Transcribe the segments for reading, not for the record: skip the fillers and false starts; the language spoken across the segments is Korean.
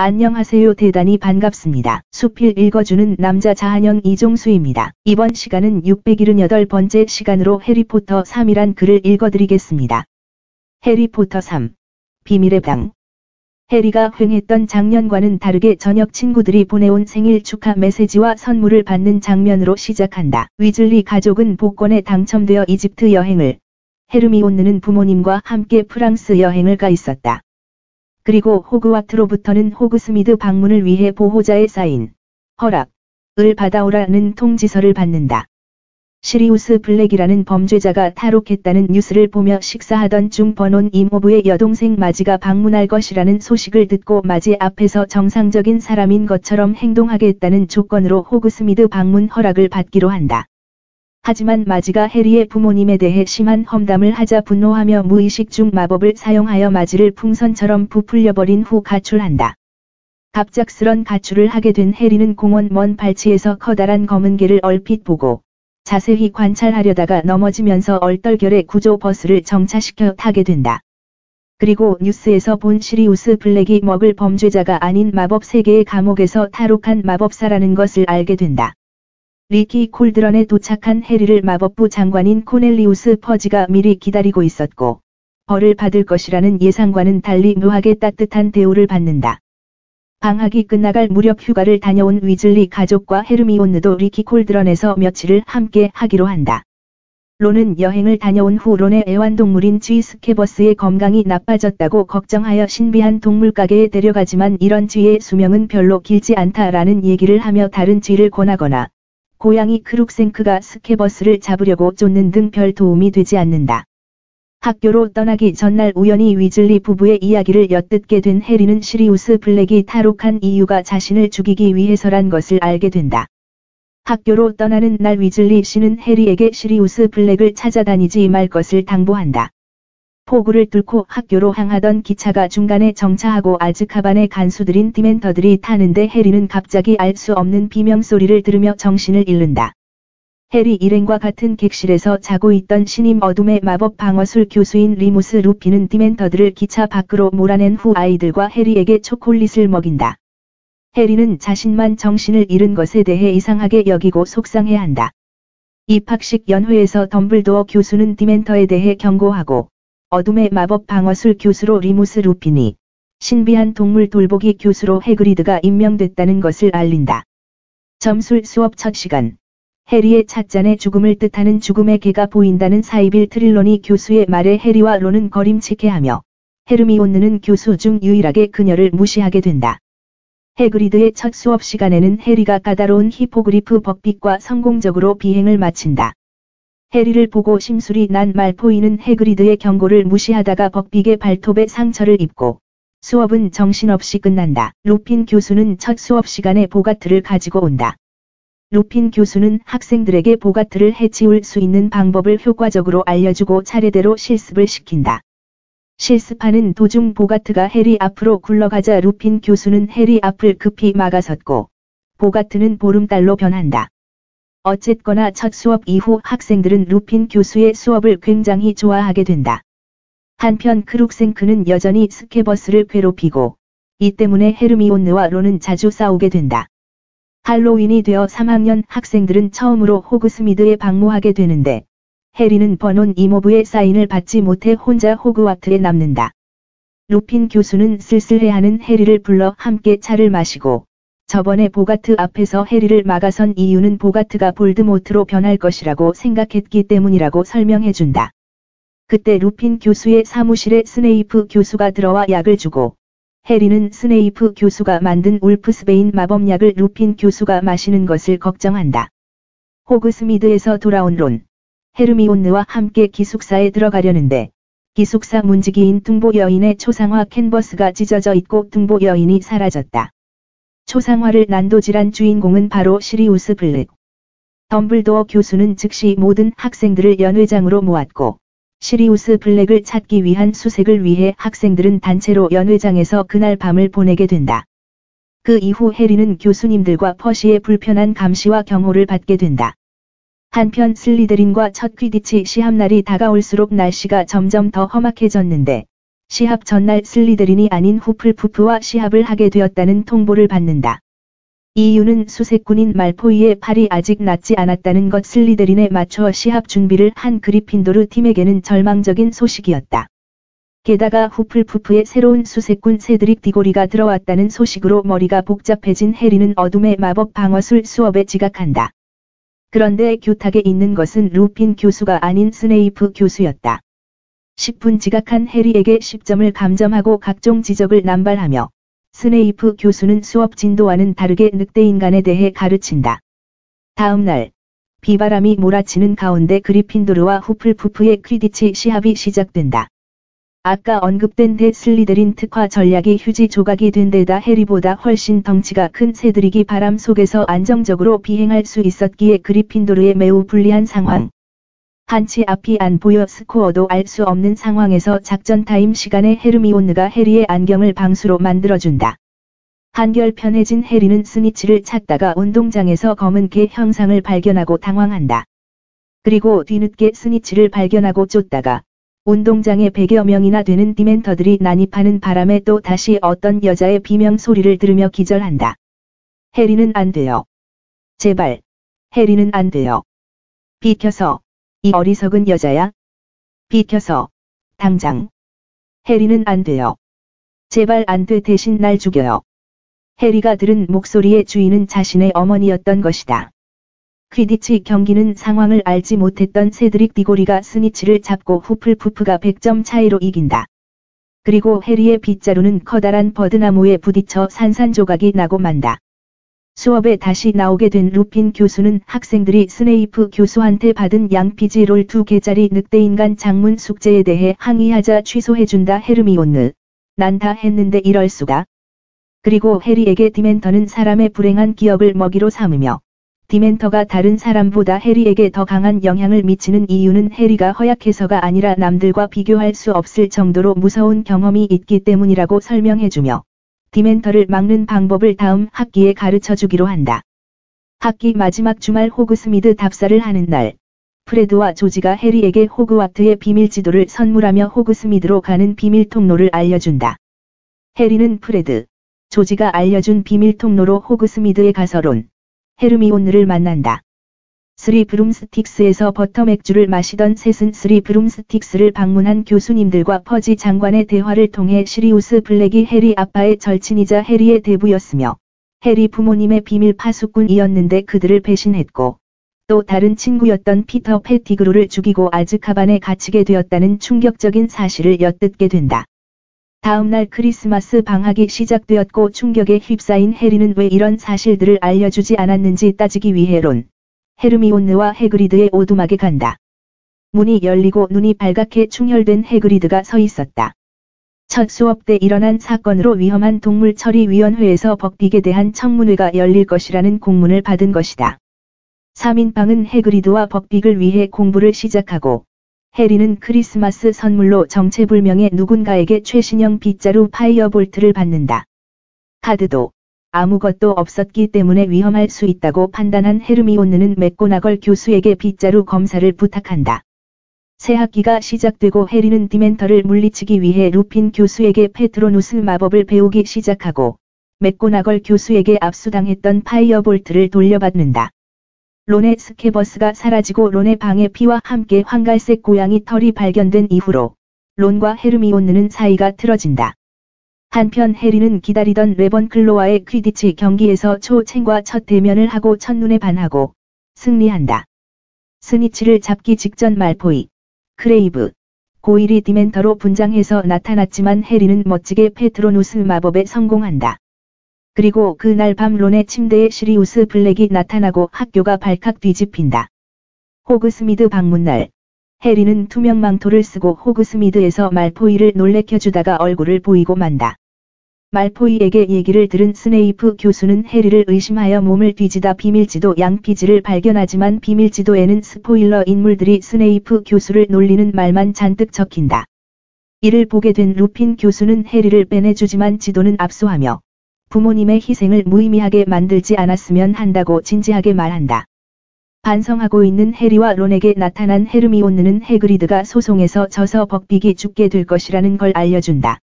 안녕하세요. 대단히 반갑습니다. 수필 읽어주는 남자 자한영 이종수입니다. 이번 시간은 678번째 시간으로 해리포터 3이란 글을 읽어드리겠습니다. 해리포터 3. 비밀의 방. 해리가 횡했던 작년과는 다르게 저녁 친구들이 보내온 생일 축하 메시지와 선물을 받는 장면으로 시작한다. 위즐리 가족은 복권에 당첨되어 이집트 여행을, 헤르미온느는 부모님과 함께 프랑스 여행을 가 있었다. 그리고 호그와트로부터는 호그스미드 방문을 위해 보호자의 사인, 허락을 받아오라는 통지서를 받는다. 시리우스 블랙이라는 범죄자가 탈옥했다는 뉴스를 보며 식사하던 중 버논 이모부의 여동생 마지가 방문할 것이라는 소식을 듣고 마지 앞에서 정상적인 사람인 것처럼 행동하겠다는 조건으로 호그스미드 방문 허락을 받기로 한다. 하지만 마지가 해리의 부모님에 대해 심한 험담을 하자 분노하며 무의식 중 마법을 사용하여 마지를 풍선처럼 부풀려버린 후 가출한다. 갑작스런 가출을 하게 된 해리는 공원 먼 발치에서 커다란 검은 개를 얼핏 보고 자세히 관찰하려다가 넘어지면서 얼떨결에 구조 버스를 정차시켜 타게 된다. 그리고 뉴스에서 본 시리우스 블랙이 먹을 범죄자가 아닌 마법 세계의 감옥에서 탈옥한 마법사라는 것을 알게 된다. 리키 콜드런에 도착한 해리를 마법부 장관인 코넬리우스 퍼지가 미리 기다리고 있었고, 벌을 받을 것이라는 예상과는 달리 묘하게 따뜻한 대우를 받는다. 방학이 끝나갈 무렵 휴가를 다녀온 위즐리 가족과 헤르미온느도 리키 콜드런에서 며칠을 함께 하기로 한다. 론은 여행을 다녀온 후 론의 애완동물인 쥐 스케버스의 건강이 나빠졌다고 걱정하여 신비한 동물가게에 데려가지만 이런 쥐의 수명은 별로 길지 않다라는 얘기를 하며 다른 쥐를 권하거나 고양이 크룩생크가 스케버스를 잡으려고 쫓는 등 별 도움이 되지 않는다. 학교로 떠나기 전날 우연히 위즐리 부부의 이야기를 엿듣게 된 해리는 시리우스 블랙이 탈옥한 이유가 자신을 죽이기 위해서란 것을 알게 된다. 학교로 떠나는 날 위즐리 씨는 해리에게 시리우스 블랙을 찾아다니지 말 것을 당부한다. 폭우를 뚫고 학교로 향하던 기차가 중간에 정차하고 아즈카반의 간수들인 디멘터들이 타는데 해리는 갑자기 알 수 없는 비명소리를 들으며 정신을 잃는다. 해리 일행과 같은 객실에서 자고 있던 신임 어둠의 마법 방어술 교수인 리무스 루피는 디멘터들을 기차 밖으로 몰아낸 후 아이들과 해리에게 초콜릿을 먹인다. 해리는 자신만 정신을 잃은 것에 대해 이상하게 여기고 속상해한다. 입학식 연회에서 덤블도어 교수는 디멘터에 대해 경고하고 어둠의 마법 방어술 교수로 리무스 루피니, 신비한 동물 돌보기 교수로 해그리드가 임명됐다는 것을 알린다. 점술 수업 첫 시간. 해리의 찻잔에 죽음을 뜻하는 죽음의 개가 보인다는 사이빌 트릴로니 교수의 말에 해리와 론은 거림칙해하며 헤르미온느는 교수 중 유일하게 그녀를 무시하게 된다. 해그리드의 첫 수업 시간에는 해리가 까다로운 히포그리프 벅빛과 성공적으로 비행을 마친다. 해리를 보고 심술이 난 말포이는 해그리드의 경고를 무시하다가 벅빅의 발톱에 상처를 입고 수업은 정신없이 끝난다. 루핀 교수는 첫 수업 시간에 보가트를 가지고 온다. 루핀 교수는 학생들에게 보가트를 해치울 수 있는 방법을 효과적으로 알려주고 차례대로 실습을 시킨다. 실습하는 도중 보가트가 해리 앞으로 굴러가자 루핀 교수는 해리 앞을 급히 막아섰고 보가트는 보름달로 변한다. 어쨌거나 첫 수업 이후 학생들은 루핀 교수의 수업을 굉장히 좋아하게 된다. 한편 크룩생크는 여전히 스케버스를 괴롭히고 이 때문에 헤르미온느와 론은 자주 싸우게 된다. 할로윈이 되어 3학년 학생들은 처음으로 호그스미드에 방문하게 되는데 해리는 버논 이모부의 사인을 받지 못해 혼자 호그와트에 남는다. 루핀 교수는 쓸쓸해하는 해리를 불러 함께 차를 마시고 저번에 보가트 앞에서 해리를 막아선 이유는 보가트가 볼드모트로 변할 것이라고 생각했기 때문이라고 설명해준다. 그때 루핀 교수의 사무실에 스네이프 교수가 들어와 약을 주고 해리는 스네이프 교수가 만든 울프스베인 마법약을 루핀 교수가 마시는 것을 걱정한다. 호그스미드에서 돌아온 론, 헤르미온느와 함께 기숙사에 들어가려는데 기숙사 문지기인 둥보 여인의 초상화 캔버스가 찢어져 있고 둥보 여인이 사라졌다. 초상화를 난도질한 주인공은 바로 시리우스 블랙. 덤블도어 교수는 즉시 모든 학생들을 연회장으로 모았고 시리우스 블랙을 찾기 위한 수색을 위해 학생들은 단체로 연회장에서 그날 밤을 보내게 된다. 그 이후 해리는 교수님들과 퍼시의 불편한 감시와 경호를 받게 된다. 한편 슬리데린과 첫 퀴디치 시합날이 다가올수록 날씨가 점점 더 험악해졌는데 시합 전날 슬리데린이 아닌 후플푸프와 시합을 하게 되었다는 통보를 받는다. 이유는 수색꾼인 말포이의 팔이 아직 낫지 않았다는 것. 슬리데린에 맞춰 시합 준비를 한 그리핀도르 팀에게는 절망적인 소식이었다. 게다가 후플푸프의 새로운 수색꾼 세드릭 디고리가 들어왔다는 소식으로 머리가 복잡해진 해리는 어둠의 마법 방어술 수업에 지각한다. 그런데 교탁에 있는 것은 루핀 교수가 아닌 스네이프 교수였다. 10분 지각한 해리에게 10점을 감점하고 각종 지적을 남발하며 스네이프 교수는 수업 진도와는 다르게 늑대인간에 대해 가르친다. 다음 날 비바람이 몰아치는 가운데 그리핀도르와 후플푸프의 퀴디치 시합이 시작된다. 아까 언급된 대 슬리데린 특화 전략이 휴지 조각이 된 데다 해리보다 훨씬 덩치가 큰 세드릭이 바람 속에서 안정적으로 비행할 수 있었기에 그리핀도르의 매우 불리한 상황. 한치 앞이 안 보여 스코어도 알 수 없는 상황에서 작전 타임 시간에 헤르미온느가 해리의 안경을 방수로 만들어준다. 한결 편해진 해리는 스니치를 찾다가 운동장에서 검은 개 형상을 발견하고 당황한다. 그리고 뒤늦게 스니치를 발견하고 쫓다가 운동장에 100여 명이나 되는 디멘터들이 난입하는 바람에 또 다시 어떤 여자의 비명 소리를 들으며 기절한다. 해리는 안 돼요. 제발. 해리는 안 돼요. 비켜서. 이 어리석은 여자야. 비켜서. 당장. 해리는 안 돼요. 제발 안 돼. 대신 날 죽여요. 해리가 들은 목소리의 주인은 자신의 어머니였던 것이다. 퀴디치 경기는 상황을 알지 못했던 세드릭 디고리가 스니치를 잡고 후플푸프가 100점 차이로 이긴다. 그리고 해리의 빗자루는 커다란 버드나무에 부딪혀 산산조각이 나고 만다. 수업에 다시 나오게 된 루핀 교수는 학생들이 스네이프 교수한테 받은 양피지 롤 2개짜리 늑대인간 장문 숙제에 대해 항의하자 취소해준다. 헤르미온느. 난 다 했는데 이럴 수가. 그리고 해리에게 디멘터는 사람의 불행한 기억을 먹이로 삼으며 디멘터가 다른 사람보다 해리에게 더 강한 영향을 미치는 이유는 해리가 허약해서가 아니라 남들과 비교할 수 없을 정도로 무서운 경험이 있기 때문이라고 설명해주며 디멘터를 막는 방법을 다음 학기에 가르쳐주기로 한다. 학기 마지막 주말 호그스미드 답사를 하는 날, 프레드와 조지가 해리에게 호그와트의 비밀 지도를 선물하며 호그스미드로 가는 비밀 통로를 알려준다. 해리는 프레드, 조지가 알려준 비밀 통로로 호그스미드에 가서 론, 헤르미온느를 만난다. 스리 브룸스틱스에서 버터 맥주를 마시던 셋은 스리 브룸스틱스를 방문한 교수님들과 퍼지 장관의 대화를 통해 시리우스 블랙이 해리 아빠의 절친이자 해리의 대부였으며 해리 부모님의 비밀 파수꾼이었는데 그들을 배신했고 또 다른 친구였던 피터 패티그루를 죽이고 아즈카반에 갇히게 되었다는 충격적인 사실을 엿듣게 된다. 다음날 크리스마스 방학이 시작되었고 충격에 휩싸인 해리는 왜 이런 사실들을 알려주지 않았는지 따지기 위해 론, 헤르미온느와 해그리드의 오두막에 간다. 문이 열리고 눈이 발갛게 충혈된 해그리드가 서 있었다. 첫 수업 때 일어난 사건으로 위험한 동물 처리위원회에서 벅빅에 대한 청문회가 열릴 것이라는 공문을 받은 것이다. 3인방은 해그리드와 벅빅을 위해 공부를 시작하고 해리는 크리스마스 선물로 정체불명의 누군가에게 최신형 빗자루 파이어볼트를 받는다. 카드도 아무것도 없었기 때문에 위험할 수 있다고 판단한 헤르미온느는 맥고나걸 교수에게 빗자루 검사를 부탁한다. 새 학기가 시작되고 해리는 디멘터를 물리치기 위해 루핀 교수에게 페트로누스 마법을 배우기 시작하고 맥고나걸 교수에게 압수당했던 파이어볼트를 돌려받는다. 론의 스케버스가 사라지고 론의 방에 피와 함께 황갈색 고양이 털이 발견된 이후로 론과 헤르미온느는 사이가 틀어진다. 한편 해리는 기다리던 레번클로와의 퀴디치 경기에서 초챙과 첫 대면을 하고 첫눈에 반하고 승리한다. 스니치를 잡기 직전 말포이, 크레이브, 고일이 디멘터로 분장해서 나타났지만 해리는 멋지게 페트로누스 마법에 성공한다. 그리고 그날 밤 론의 침대에 시리우스 블랙이 나타나고 학교가 발칵 뒤집힌다. 호그스미드 방문날, 해리는 투명 망토를 쓰고 호그스미드에서 말포이를 놀래켜주다가 얼굴을 보이고 만다. 말포이에게 얘기를 들은 스네이프 교수는 해리를 의심하여 몸을 뒤지다 비밀지도 양피지를 발견하지만 비밀지도에는 스포일러 인물들이 스네이프 교수를 놀리는 말만 잔뜩 적힌다. 이를 보게 된 루핀 교수는 해리를 빼내주지만 지도는 압수하며 부모님의 희생을 무의미하게 만들지 않았으면 한다고 진지하게 말한다. 반성하고 있는 해리와 론에게 나타난 헤르미온느는 해그리드가 소송에서 져서 벅빅이 죽게 될 것이라는 걸 알려준다.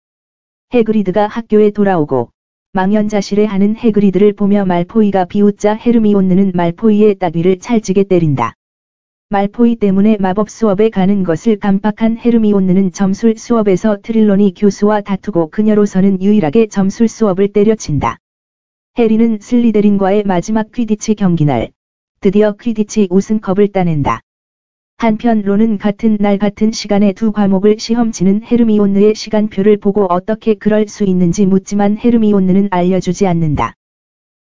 해그리드가 학교에 돌아오고 망연자실해하는 해그리드를 보며 말포이가 비웃자 헤르미온느는 말포이의 따귀를 찰지게 때린다. 말포이 때문에 마법 수업에 가는 것을 깜빡한 헤르미온느는 점술 수업에서 트릴로니 교수와 다투고 그녀로서는 유일하게 점술 수업을 때려친다. 해리는 슬리데린과의 마지막 퀴디치 경기날 드디어 퀴디치 우승컵을 따낸다. 한편 론은 같은 날 같은 시간에 두 과목을 시험 치는 헤르미온느의 시간표를 보고 어떻게 그럴 수 있는지 묻지만 헤르미온느는 알려주지 않는다.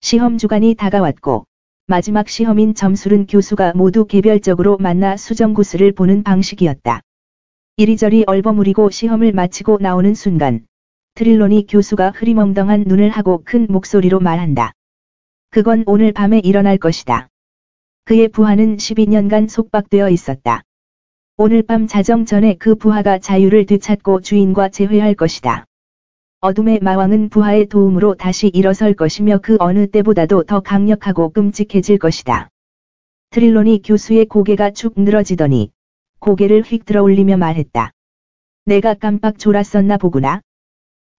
시험 주간이 다가왔고 마지막 시험인 점술은 교수가 모두 개별적으로 만나 수정구슬을 보는 방식이었다. 이리저리 얼버무리고 시험을 마치고 나오는 순간 트릴로니 교수가 흐리멍덩한 눈을 하고 큰 목소리로 말한다. 그건 오늘 밤에 일어날 것이다. 그의 부하는 12년간 속박되어 있었다. 오늘 밤 자정 전에 그 부하가 자유를 되찾고 주인과 재회할 것이다. 어둠의 마왕은 부하의 도움으로 다시 일어설 것이며 그 어느 때보다도 더 강력하고 끔찍해질 것이다. 트릴로니 교수의 고개가 축 늘어지더니 고개를 휙 들어올리며 말했다. 내가 깜빡 졸았었나 보구나.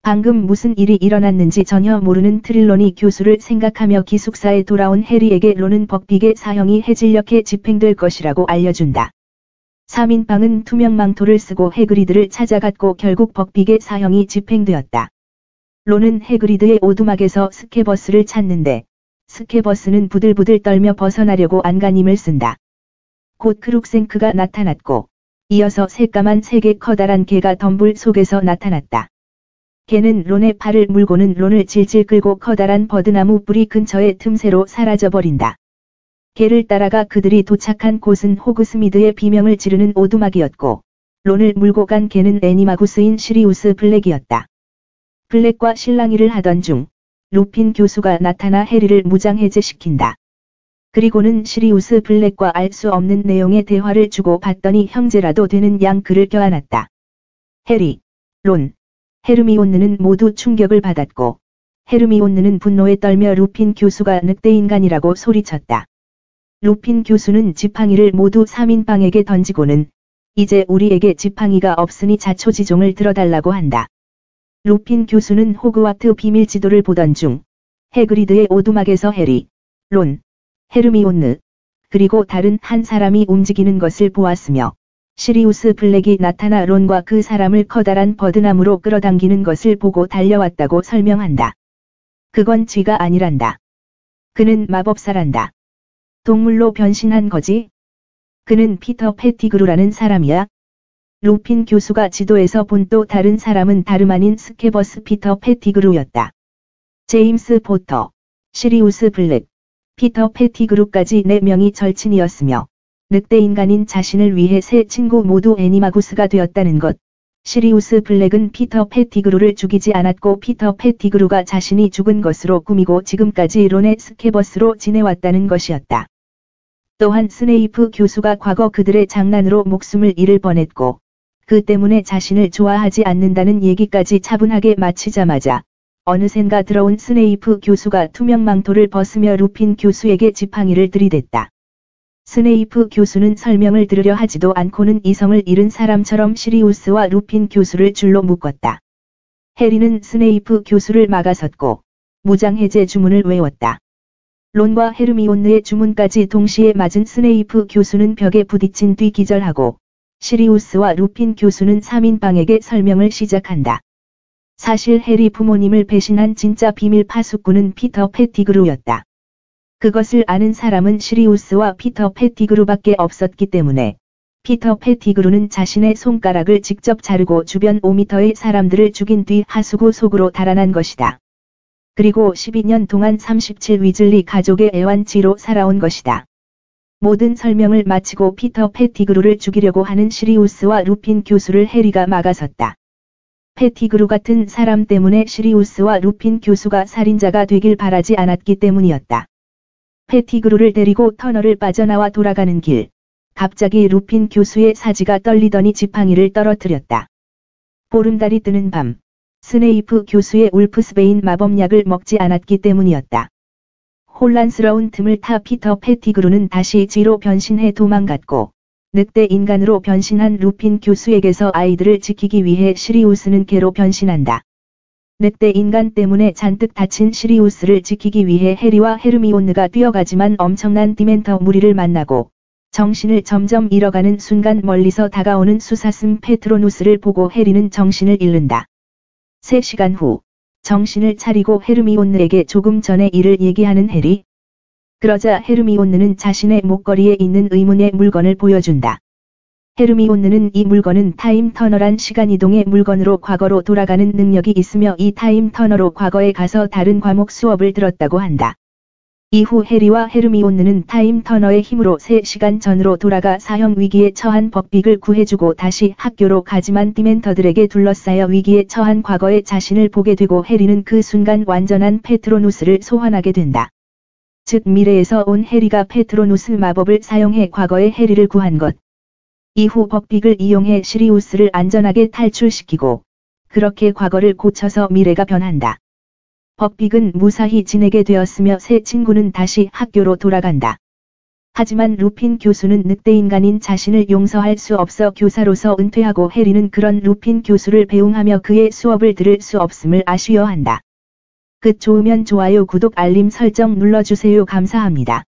방금 무슨 일이 일어났는지 전혀 모르는 트릴로니 교수를 생각하며 기숙사에 돌아온 해리에게 론은 벅빅의 사형이 해질녘에 집행될 것이라고 알려준다. 3인방은 투명 망토를 쓰고 해그리드를 찾아갔고 결국 벅빅의 사형이 집행되었다. 론은 해그리드의 오두막에서 스케버스를 찾는데 스케버스는 부들부들 떨며 벗어나려고 안간힘을 쓴다. 곧 크룩생크가 나타났고 이어서 새까만 색의 커다란 개가 덤불 속에서 나타났다. 개는 론의 팔을 물고는 론을 질질 끌고 커다란 버드나무 뿌리 근처의 틈새로 사라져버린다. 개를 따라가 그들이 도착한 곳은 호그스미드의 비명을 지르는 오두막이었고 론을 물고 간 개는 애니마구스인 시리우스 블랙이었다. 블랙과 실랑이를 하던 중 루핀 교수가 나타나 해리를 무장해제시킨다. 그리고는 시리우스 블랙과 알 수 없는 내용의 대화를 주고 받더니 형제라도 되는 양 그를 껴안았다. 해리, 론, 헤르미온느는 모두 충격을 받았고 헤르미온느는 분노에 떨며 루핀 교수가 늑대인간이라고 소리쳤다. 루핀 교수는 지팡이를 모두 3인방에게 던지고는 이제 우리에게 지팡이가 없으니 자초지종을 들어달라고 한다. 루핀 교수는 호그와트 비밀 지도를 보던 중 해그리드의 오두막에서 해리, 론, 헤르미온느, 그리고 다른 한 사람이 움직이는 것을 보았으며 시리우스 블랙이 나타나 론과 그 사람을 커다란 버드나무로 끌어당기는 것을 보고 달려왔다고 설명한다. 그건 쥐가 아니란다. 그는 마법사란다. 동물로 변신한 거지? 그는 피터 패티그루라는 사람이야. 루핀 교수가 지도에서 본 또 다른 사람은 다름 아닌 스케버스 피터 패티그루였다. 제임스 포터, 시리우스 블랙, 피터 패티그루까지 4명이 절친이었으며 늑대인간인 자신을 위해 세 친구 모두 애니마구스가 되었다는 것. 시리우스 블랙은 피터 패티그루를 죽이지 않았고 피터 패티그루가 자신이 죽은 것으로 꾸미고 지금까지 론의 스케버스로 지내왔다는 것이었다. 또한 스네이프 교수가 과거 그들의 장난으로 목숨을 잃을 뻔했고 그 때문에 자신을 좋아하지 않는다는 얘기까지 차분하게 마치자마자 어느샌가 들어온 스네이프 교수가 투명 망토를 벗으며 루핀 교수에게 지팡이를 들이댔다. 스네이프 교수는 설명을 들으려 하지도 않고는 이성을 잃은 사람처럼 시리우스와 루핀 교수를 줄로 묶었다. 해리는 스네이프 교수를 막아섰고 무장해제 주문을 외웠다. 론과 헤르미온느의 주문까지 동시에 맞은 스네이프 교수는 벽에 부딪힌 뒤 기절하고 시리우스와 루핀 교수는 3인방에게 설명을 시작한다. 사실 해리 부모님을 배신한 진짜 비밀 파수꾼은 피터 패티그루였다. 그것을 아는 사람은 시리우스와 피터 패티그루밖에 없었기 때문에 피터 패티그루는 자신의 손가락을 직접 자르고 주변 5m의 사람들을 죽인 뒤 하수구 속으로 달아난 것이다. 그리고 12년 동안 37 위즐리 가족의 애완치로 살아온 것이다. 모든 설명을 마치고 피터 패티그루를 죽이려고 하는 시리우스와 루핀 교수를 해리가 막아섰다. 패티그루 같은 사람 때문에 시리우스와 루핀 교수가 살인자가 되길 바라지 않았기 때문이었다. 패티그루를 데리고 터널을 빠져나와 돌아가는 길, 갑자기 루핀 교수의 사지가 떨리더니 지팡이를 떨어뜨렸다. 보름달이 뜨는 밤, 스네이프 교수의 울프스베인 마법약을 먹지 않았기 때문이었다. 혼란스러운 틈을 타 피터 패티그루는 다시 쥐로 변신해 도망갔고, 늑대 인간으로 변신한 루핀 교수에게서 아이들을 지키기 위해 시리우스는 개로 변신한다. 늑대 인간 때문에 잔뜩 다친 시리우스를 지키기 위해 해리와 헤르미온느가 뛰어가지만 엄청난 디멘터 무리를 만나고, 정신을 점점 잃어가는 순간 멀리서 다가오는 수사슴 페트로누스를 보고 해리는 정신을 잃는다. 3시간 후, 정신을 차리고 헤르미온느에게 조금 전의 일을 얘기하는 해리. 그러자 헤르미온느는 자신의 목걸이에 있는 의문의 물건을 보여준다. 헤르미온느는 이 물건은 타임 터널한 시간이동의 물건으로 과거로 돌아가는 능력이 있으며 이 타임 터널로 과거에 가서 다른 과목 수업을 들었다고 한다. 이후 해리와 헤르미온느는 타임 터널의 힘으로 3시간 전으로 돌아가 사형 위기에 처한 벅빅을 구해주고 다시 학교로 가지만 디멘터들에게 둘러싸여 위기에 처한 과거의 자신을 보게 되고 해리는 그 순간 완전한 페트로누스를 소환하게 된다. 즉 미래에서 온 해리가 페트로누스 마법을 사용해 과거의 해리를 구한 것. 이후 벅빅을 이용해 시리우스를 안전하게 탈출시키고 그렇게 과거를 고쳐서 미래가 변한다. 벅빅은 무사히 지내게 되었으며 새 친구는 다시 학교로 돌아간다. 하지만 루핀 교수는 늑대인간인 자신을 용서할 수 없어 교사로서 은퇴하고 해리는 그런 루핀 교수를 배웅하며 그의 수업을 들을 수 없음을 아쉬워한다. 끝 좋으면 좋아요 구독 알림 설정 눌러주세요. 감사합니다.